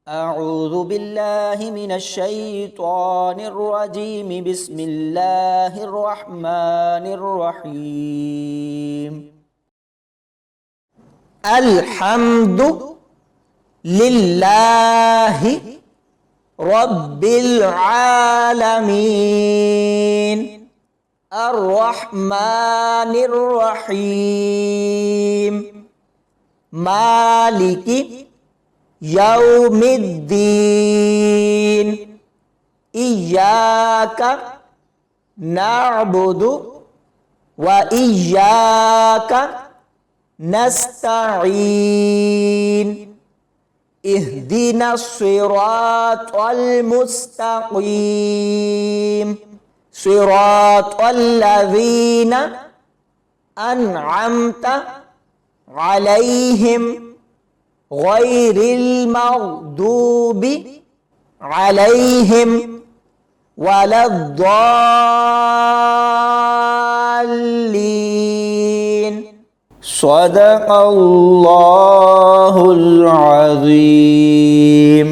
أعوذ بالله من الشيطان الرجيم. بسم الله الرحمن الرحيم. الحمد لله رب العالمين الرحمن الرحيم مالك يوم الدين إياك نعبد وإياك نستعين اهدنا الصراط المستقيم صراط الذين أنعمت عليهم غير المغضوب عليهم ولا الضالين. صدق الله العظيم.